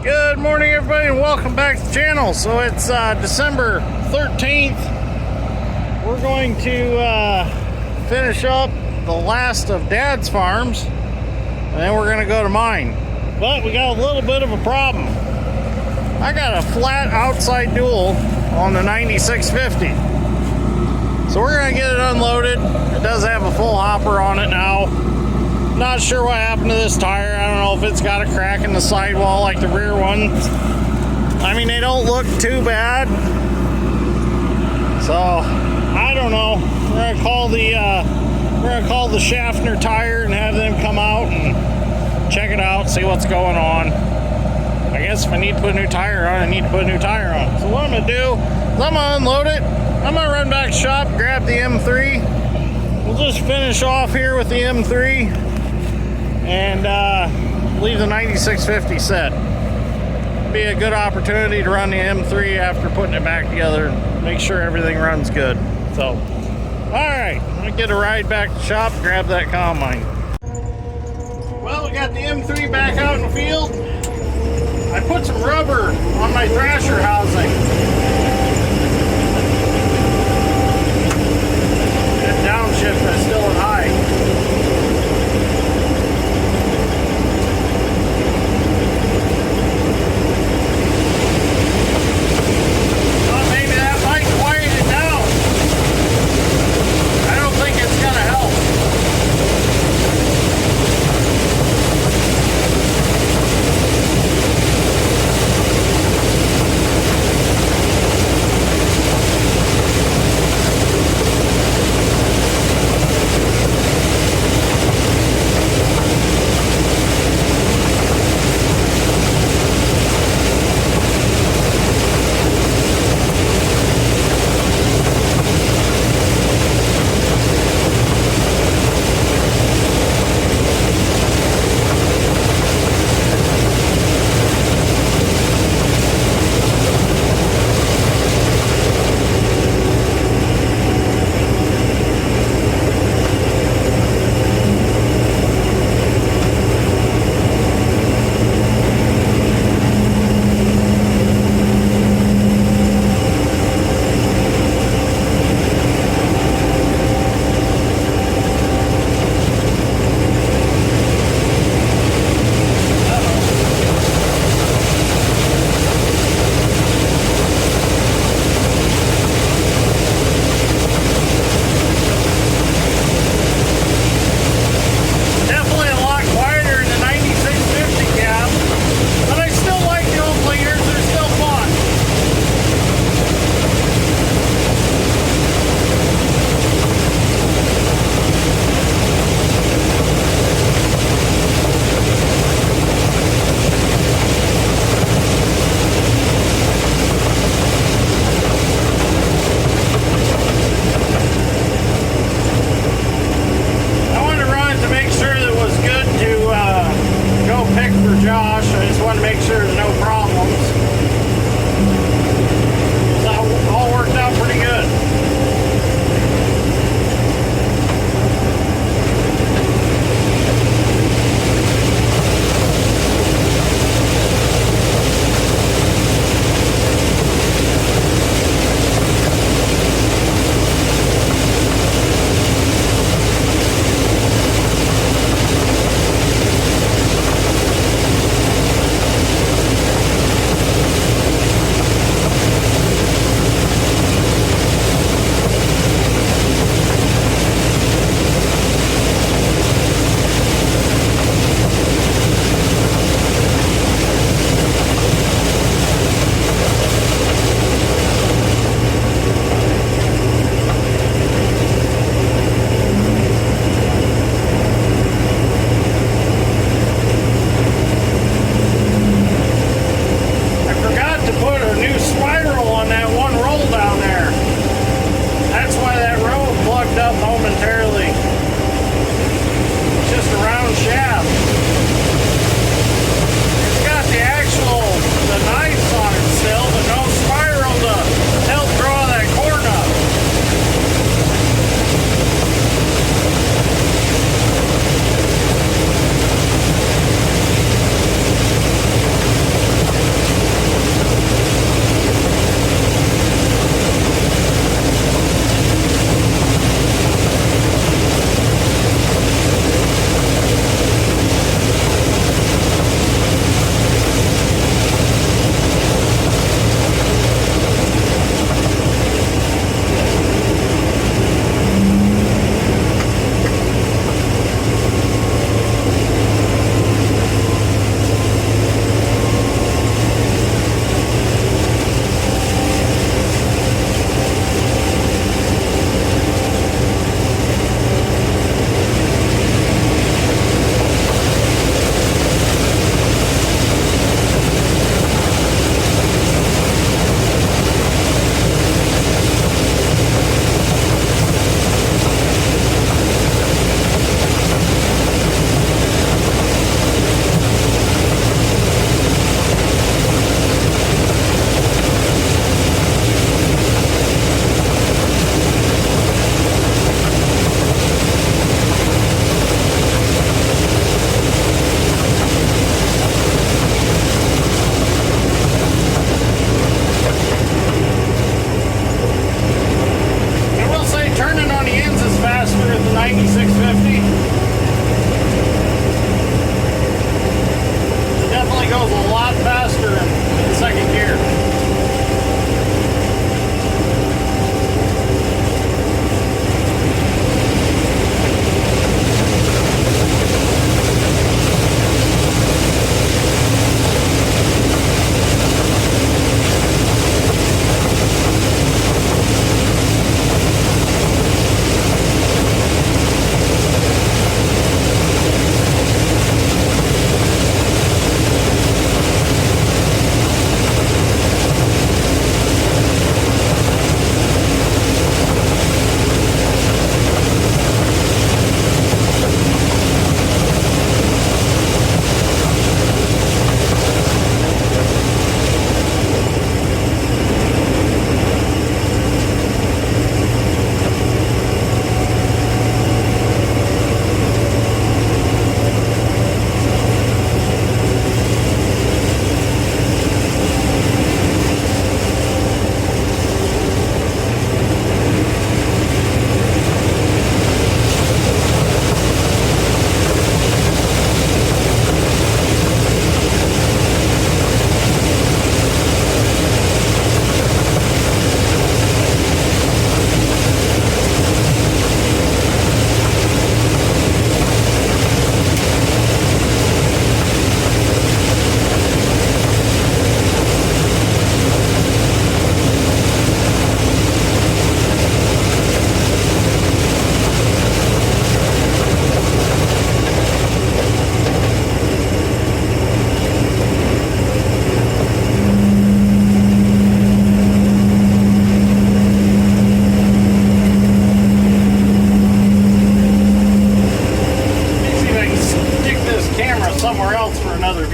Good morning, everybody, and welcome back to the channel. So it's December 13th. We're going to finish up the last of Dad's farms, and then we're going to go to mine. But we got a little bit of a problem. I got a flat outside dual on the 9650. So we're going to get it unloaded. It does have a full hopper on it now. Not sure what happened to this tire. I don't know if it's got a crack in the sidewall like the rear ones. I mean, they don't look too bad. So I don't know. We're gonna call the Schaffner tire and have them come out and check it out, see what's going on. I guess if I need to put a new tire on, I need to put a new tire on. So what I'm gonna do is I'm gonna unload it. I'm gonna run back to the shop, grab the M3. We'll just finish off here with the M3 and leave the 9650 set. Be a good opportunity to run the M3 after putting it back together and make sure everything runs good. So, all right, I'm gonna get a ride back to the shop, grab that combine. Well, we got the M3 back out in the field. I put some rubber on my thrasher housing. That downshift is still at high.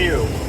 you.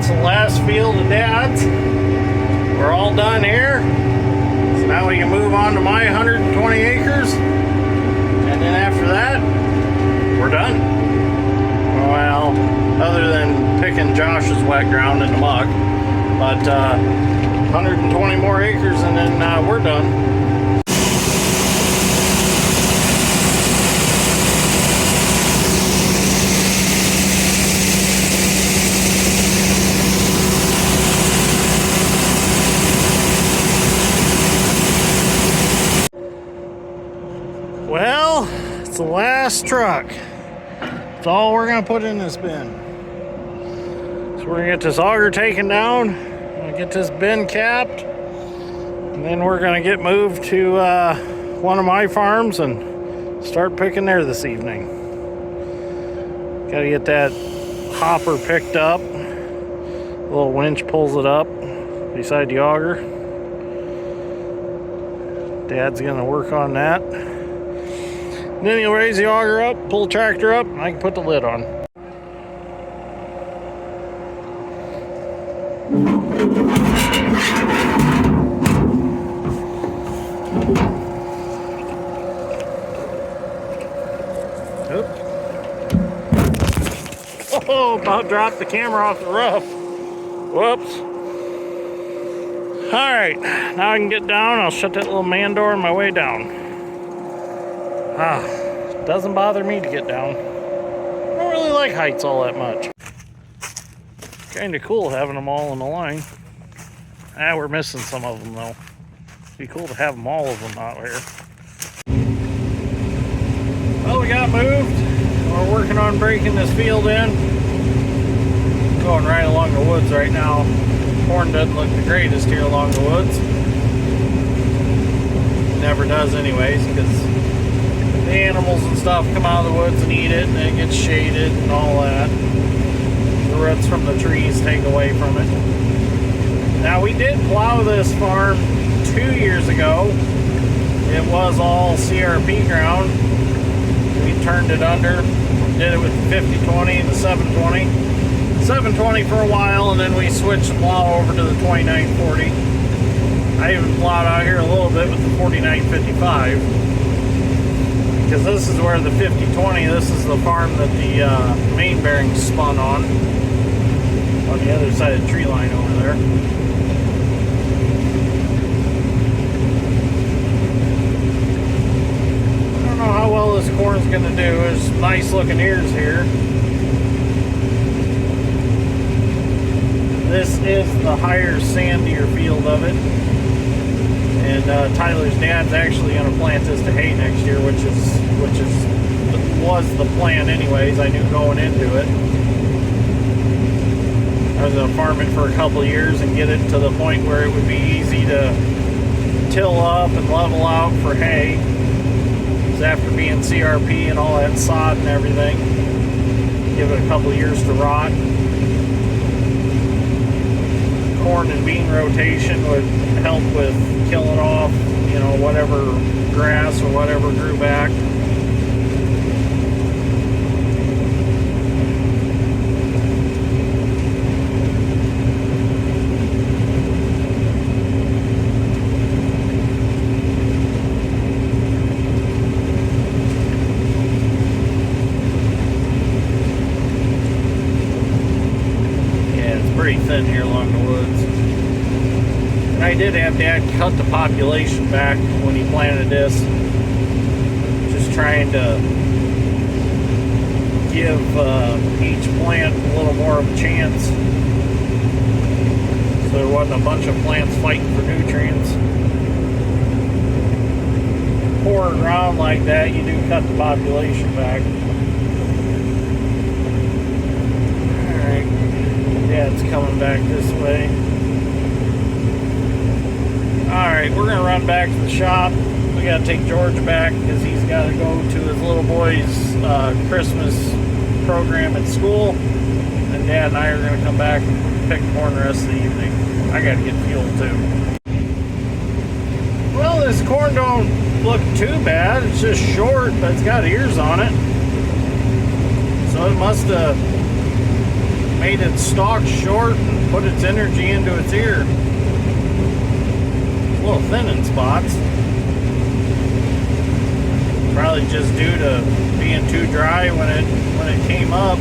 the last field of Dad's. We're all done here. So now we can move on to my 120 acres. And then after that, we're done. Well, other than picking Josh's wet ground in the muck. But 120 more acres and then we're done. Well, it's the last truck. It's all we're gonna put in this bin. So we're gonna get this auger taken down, get this bin capped, and then we're gonna get moved to one of my farms and start picking there this evening. Gotta get that hopper picked up. A little winch pulls it up beside the auger. Dad's gonna work on that. And then he'll raise the auger up, pull the tractor up, and I can put the lid on. Oops. Oh, about dropped the camera off the roof. Whoops. Alright, now I can get down. I'll shut that little man door on my way down. Doesn't bother me to get down. I don't really like heights all that much. Kind of cool having them all in a line. We're missing some of them though. Be cool to have them all of them out here. Well, we got moved. We're working on breaking this field in. Going right along the woods right now. Corn doesn't look the greatest here along the woods. Never does anyways, because the animals and stuff come out of the woods and eat it, and it gets shaded and all that. The roots from the trees take away from it. Now, we did plow this farm 2 years ago. It was all CRP ground. We turned it under, did it with the 50-20 and the 720. 720 for a while, and then we switched the plow over to the 2940. I even plowed out here a little bit with the 4955. Because this is where the 50-20, this is the farm that the main bearings spun on the other side of the tree line over there. I don't know how well this corn's going to do. There's nice looking ears here. This is the higher, sandier field of it. And Tyler's dad's actually going to plant this to hay next year, which was the plan anyways. I knew going into it. I was going to farm it for a couple of years and get it to the point where it would be easy to till up and level out for hay. Because after being CRP and all that sod and everything, give it a couple of years to rot. Corn and bean rotation would help with killing off, you know, whatever grass or whatever grew back. Yeah, it's pretty thin here along the woods. I did have Dad cut the population back when he planted this. Just trying to give each plant a little more of a chance. So there wasn't a bunch of plants fighting for nutrients. Pour ground like that, you do cut the population back. Alright, Dad's coming back this way. Alright, we're going to run back to the shop. We got to take George back because he's got to go to his little boy's Christmas program at school. And Dad and I are going to come back and pick corn the rest of the evening. I got to get fuel too. Well, this corn don't look too bad. It's just short, but it's got ears on it. So it must have made its stalk short and put its energy into its ear. It's a little thin in spots. Probably just due to being too dry when it came up.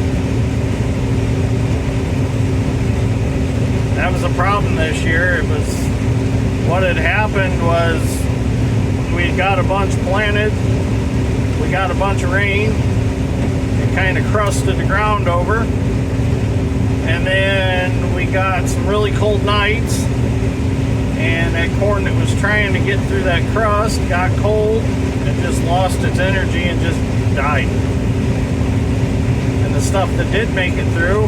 That was a problem this year. What had happened was we got a bunch planted, we got a bunch of rain, it kind of crusted the ground over, and then we got some really cold nights, and that corn that was trying to get through that crust got cold and just lost its energy and just died. And the stuff that did make it through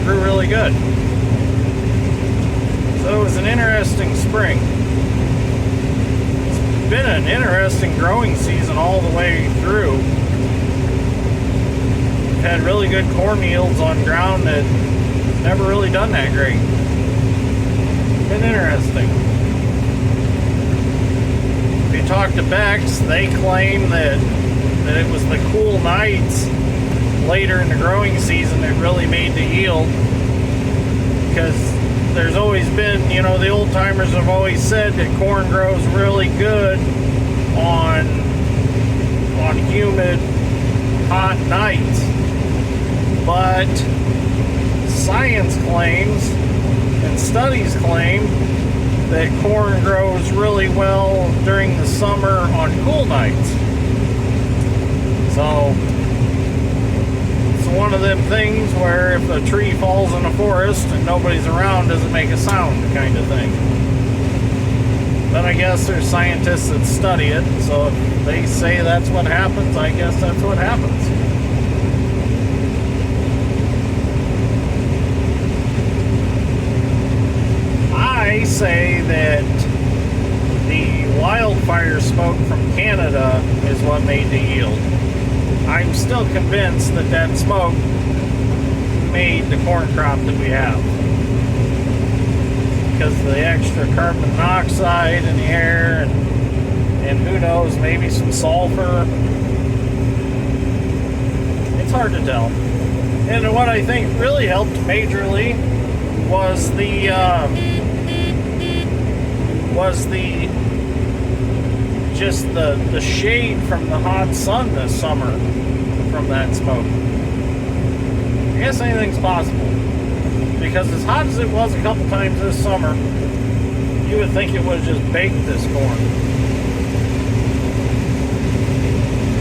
grew really good. So it was an interesting spring. It's been an interesting growing season all the way through. We've had really good corn yields on ground that never really done that great. It's been interesting. If you talk to Bex, they claim that it was the cool nights later in the growing season that really made the yield, because there's always been, the old timers have always said that corn grows really good on humid, hot nights. But science claims and studies claim that corn grows really well during the summer on cool nights. So it's one of them things where if a tree falls in a forest and nobody's around, doesn't make a sound kind of thing. But I guess there's scientists that study it, so if they say that's what happens, I guess that's what happens. I say that the wildfire smoke from Canada is what made the yield. I'm still convinced that smoke made the corn crop that we have. Because of the extra carbon monoxide in the air, and who knows, maybe some sulfur. It's hard to tell. And what I think really helped majorly was the shade from the hot sun this summer from that smoke. I guess anything's possible, because as hot as it was a couple times this summer, you would think it would have just baked this corn,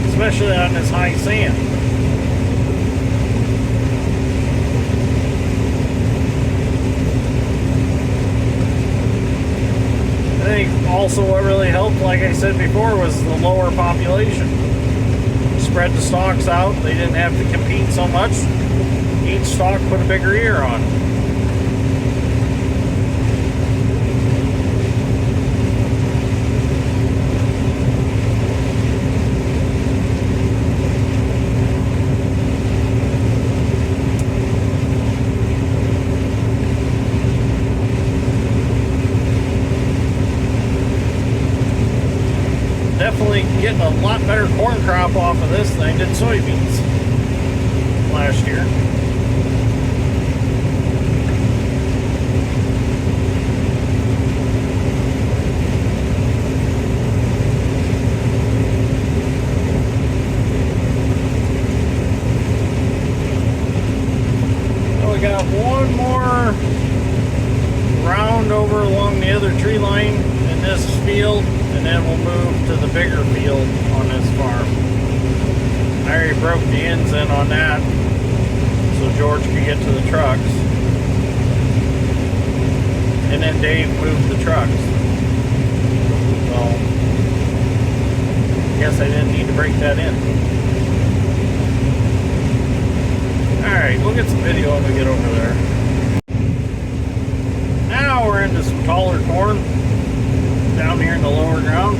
especially on this high sand. I think also what really helped, like I said before, was the lower population. Spread the stalks out. They didn't have to compete so much. Each stalk put a bigger ear on. Definitely getting a lot better corn crop off of this than I did soybeans last year. So we got one more round over along the other tree line in this field, and then we'll move to the bigger field on this farm. I already broke the ends in on that so George could get to the trucks. And then Dave moved the trucks. So I guess I didn't need to break that in. Alright, we'll get some video when we get over there. Now we're into some taller corn down here in the lower ground.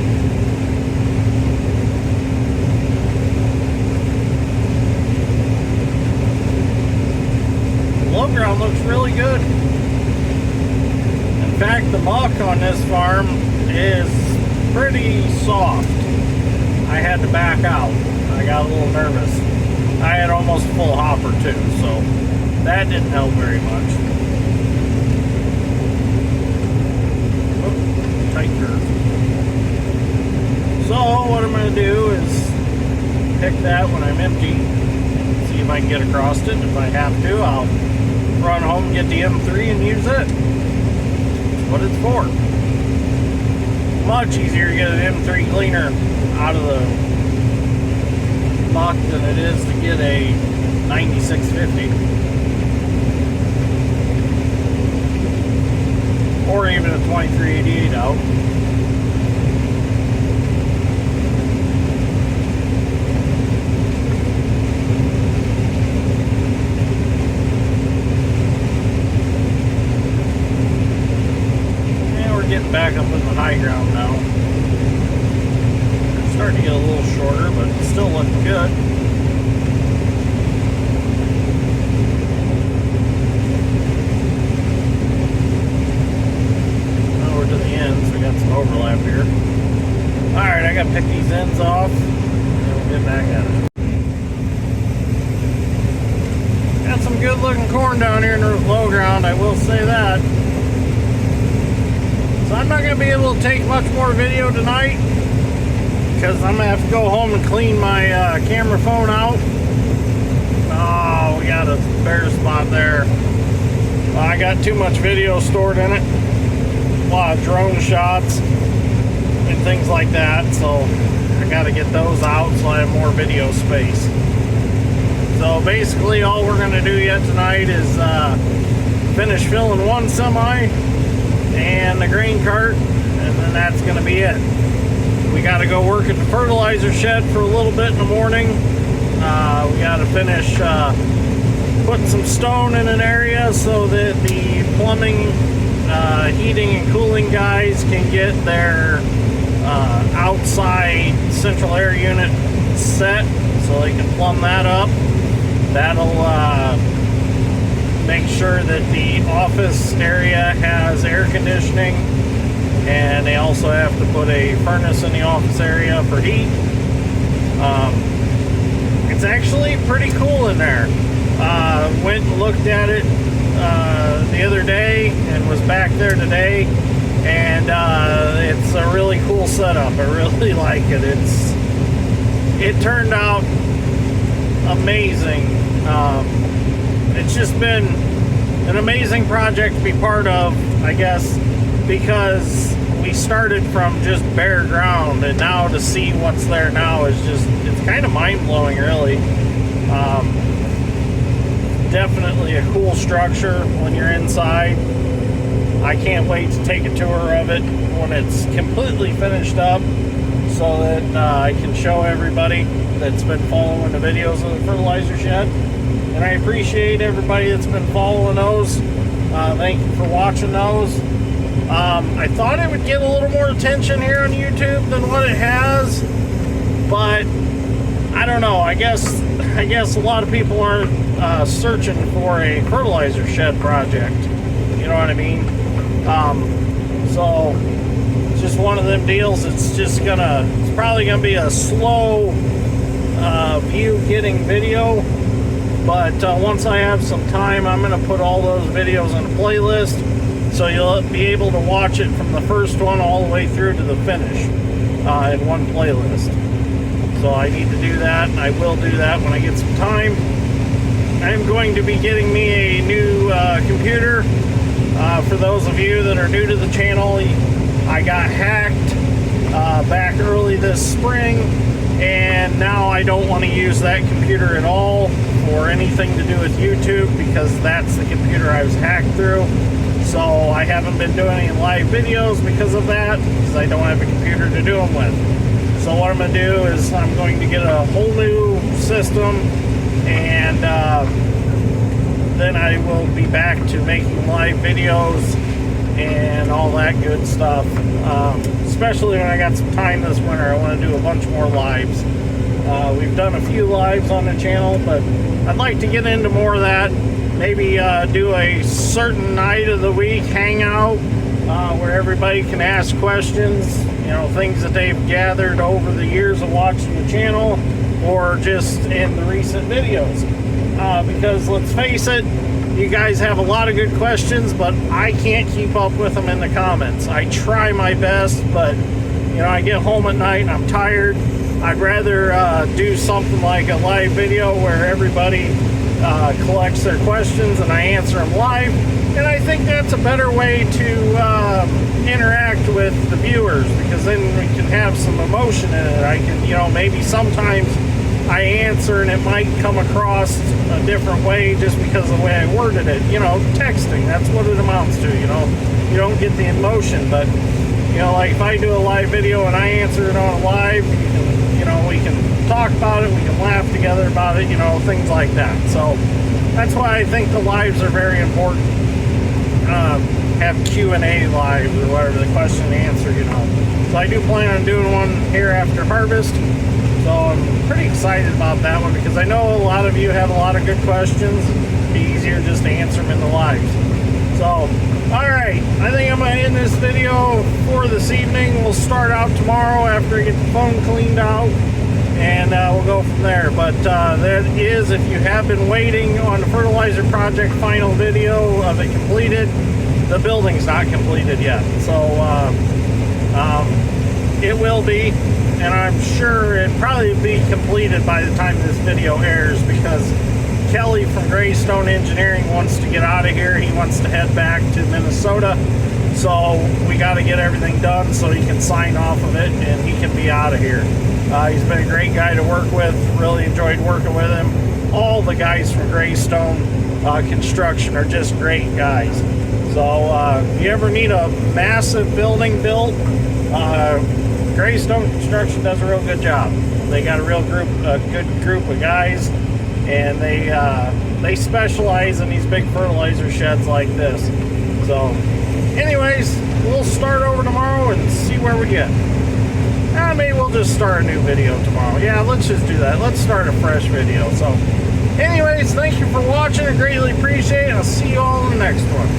The low ground looks really good. In fact, the muck on this farm is pretty soft. I had to back out. I got a little nervous. I had almost a full hopper too, so That didn't help very much. Oh, tight curve. So what I'm going to do is pick that when I'm empty. See if I can get across it. If I have to, I'll run home and get the M3 and use it. That's what it's for. Much easier to get an M3 Gleaner out of the muck than it is to get a 9650. Or even a 2388 out. And we're getting back up in the high ground now. It's starting to get a little shorter, but it's still looking good. Overlap here. Alright, I gotta pick these ends off and we'll get back at it. Got some good looking corn down here in the low ground, I will say that. So I'm not gonna be able to take much more video tonight because I'm gonna have to go home and clean my camera phone out. Oh, we got a bare spot there. Well, I got too much video stored in it. A lot of drone shots and things like that, so I got to get those out so I have more video space. So basically all we're going to do yet tonight is finish filling one semi and the grain cart, and then that's going to be it. We got to go work at the fertilizer shed for a little bit in the morning. We got to finish putting some stone in an area so that the plumbing, heating and cooling guys can get their outside central air unit set so they can plumb that up. That'll make sure that the office area has air conditioning, and they also have to put a furnace in the office area for heat. It's actually pretty cool in there. Went and looked at it the other day and was back there today, and it's a really cool setup. I really like it. It turned out amazing. It's just been an amazing project to be part of, I guess, because we started from just bare ground, and now to see what's there now is just, it's kind of mind-blowing, really. Definitely a cool structure when you're inside. I can't wait to take a tour of it when it's completely finished up so that I can show everybody that's been following the videos of the fertilizer shed. And I appreciate everybody that's been following those. Thank you for watching those. I thought it would get a little more attention here on YouTube than what it has, but I don't know. I guess a lot of people aren't searching for a fertilizer shed project. You know what I mean? So it's just one of them deals. It's probably gonna be a slow view getting video, but once I have some time, I'm gonna put all those videos in a playlist, so you'll be able to watch it from the first one all the way through to the finish in one playlist. So I need to do that, and I will do that when I get some time. I'm going to be getting me a new computer. For those of you that are new to the channel, I got hacked back early this spring, and now I don't want to use that computer at all for anything to do with YouTube, because that's the computer I was hacked through. So I haven't been doing any live videos because of that, because I don't have a computer to do them with. So what I'm going to do is I'm going to get a whole new system, and then I will be back to making live videos and all that good stuff. Especially when I got some time this winter, I want to do a bunch more lives. We've done a few lives on the channel, but I'd like to get into more of that. Maybe do a certain night of the week hangout where everybody can ask questions, you know, things that they've gathered over the years of watching the channel, or just in the recent videos. because let's face it, you guys have a lot of good questions, but I can't keep up with them in the comments. I try my best, but you know, I get home at night and I'm tired. I'd rather do something like a live video where everybody collects their questions and I answer them live. And I think that's a better way to interact with the viewers, because then we can have some emotion in it. I can, you know, maybe sometimes I answer and it might come across a different way just because of the way I worded it. You know, texting, that's what it amounts to, you know. You don't get the emotion, but, you know, like if I do a live video and I answer it on a live, you know, we can talk about it, we can laugh together about it, you know, things like that. So that's why I think the lives are very important. Have Q&A lives or whatever, the question and answer, you know. So I do plan on doing one here after harvest. So I'm pretty excited about that one because I know a lot of you have a lot of good questions. It'd be easier just to answer them in the lives. So, alright, I think I'm going to end this video for this evening. We'll start out tomorrow after I get the phone cleaned out, and we'll go from there. But that is, if you have been waiting on the fertilizer project final video of it completed, the building's not completed yet. So it will be, and I'm sure it'll probably be completed by the time this video airs, because Kelly from Greystone Engineering wants to get out of here. He wants to head back to Minnesota. So we got to get everything done so he can sign off of it and he can be out of here. He's been a great guy to work with. Really enjoyed working with him. All the guys from Greystone Construction are just great guys. So if you ever need a massive building built, Greystone Construction does a real good job. They got a good group of guys, and they specialize in these big fertilizer sheds like this. So anyways, we'll start over tomorrow and see where we get. Maybe we'll just start a new video tomorrow. Yeah, let's just do that. Let's start a fresh video. So anyways, thank you for watching. I greatly appreciate it. I'll see you all in the next one.